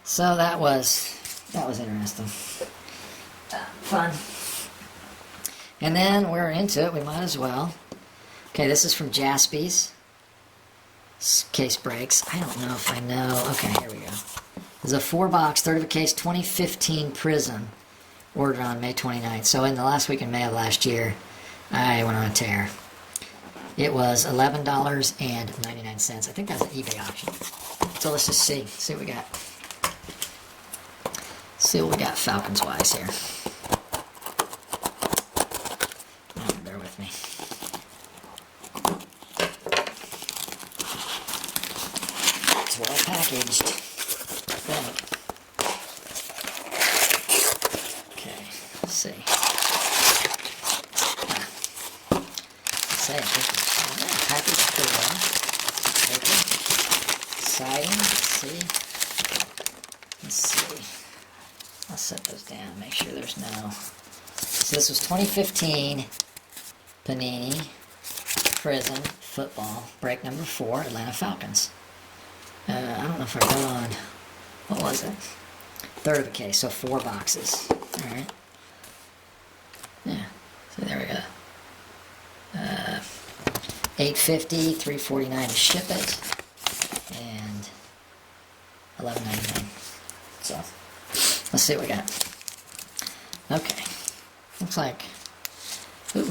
So that was interesting. Fun. And then we're into it. We might as well. Okay, this is from Jaspy's. Case breaks. I don't know if I know. Okay, here we go. There's a 4-box, third of a case, 2015 Prism. Ordered on May 29th. So in the last week in May of last year, I went on a tear. It was $11.99. I think that's an eBay auction. So let's just see what we got. See what we got Falcons-wise here. Bear with me. It's well packaged, I think. Okay, let's see. I think it's packaged pretty well. Open. Exciting. Let's see. I'll set those down, make sure there's no... So this was 2015 Panini Prism Football, break number 4, Atlanta Falcons. I don't know if I wrote on... What was it? Third of the case, so 4 boxes. Alright. Yeah, so there we go. $8.50, $3.49 to ship it, and $11.99. So, let's see what we got. Okay, looks like, ooh,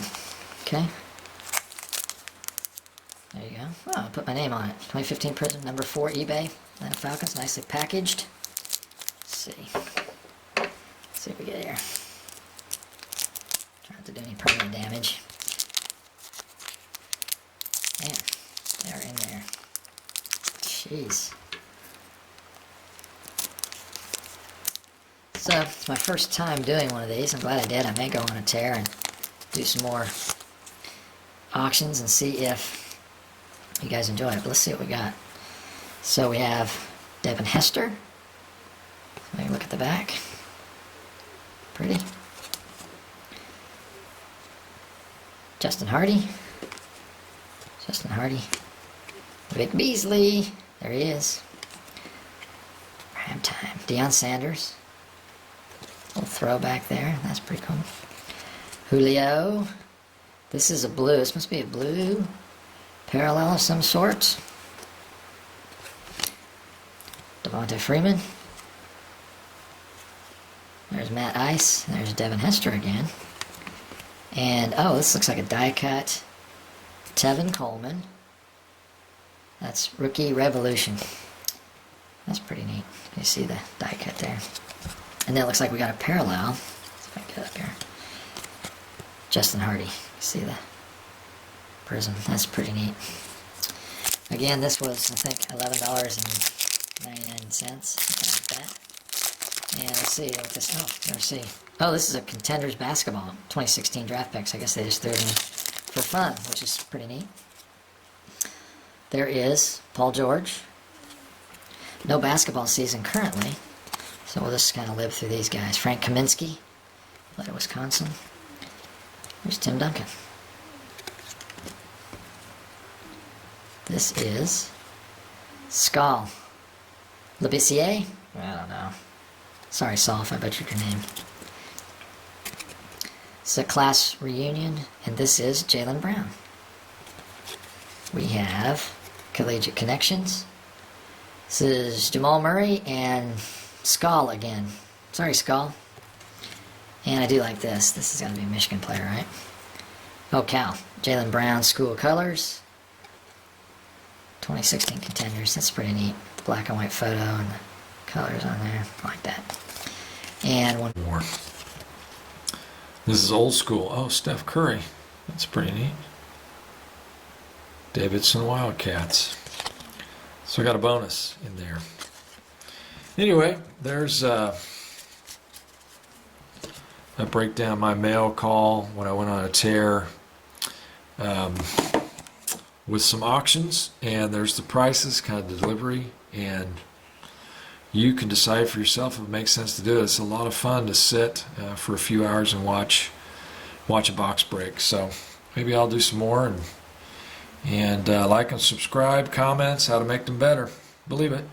okay. There you go. Oh, I put my name on it. 2015 Prism, number 4, eBay. Atlanta Falcons, nicely packaged. Let's see. Let's see what we get here. Try not to do any permanent damage. Man, they're in there. Jeez. So, it's my first time doing one of these. I'm glad I did. I may go on a tear and do some more auctions and see if you guys enjoy it. But let's see what we got. So we have Devin Hester. Let me look at the back. Pretty. Justin Hardy. Vic Beasley. There he is. Prime time. Deion Sanders. Little throwback there. That's pretty cool. Julio. This is a blue. This must be a blue parallel of some sort. Devonta Freeman. There's Matt Ice. There's Devin Hester again. And, oh, this looks like a die cut Tevin Coleman. That's Rookie Revolution. That's pretty neat. You see the die cut there. And then it looks like we got a parallel. Let's see if I can get up here. Justin Hardy. You see the prism. That's pretty neat. Again, this was, I think, $11.99. Something like that. And let's see what this, let's see. Oh, this is a Contenders Basketball 2016 draft picks. I guess they just threw it in for fun, which is pretty neat. There is Paul George. No basketball season currently, so we'll just kind of live through these guys. Frank Kaminsky, played at Wisconsin. There's Tim Duncan. This is Skal Labissiere? I don't know. Sorry, Saul, if I butchered your name. It's a class reunion, and this is Jaylen Brown. We have Collegiate Connections. This is Jamal Murray and Skal again. Sorry, Skal. And I do like this. This is going to be a Michigan player, right? Oh, Cal. Jaylen Brown, School Colors. 2016 Contenders. That's pretty neat. Black and white photo and the colors on there. I like that. And one more. This is old school. Oh, Steph Curry. That's pretty neat. Davidson Wildcats. So I got a bonus in there. Anyway, there's I break down my mail call when I went on a tear with some auctions, and there's the prices, kind of the delivery, and you can decide for yourself if it makes sense to do it. It's a lot of fun to sit for a few hours and watch a box break. So maybe I'll do some more, and like and subscribe, comments, how to make them better. Believe it.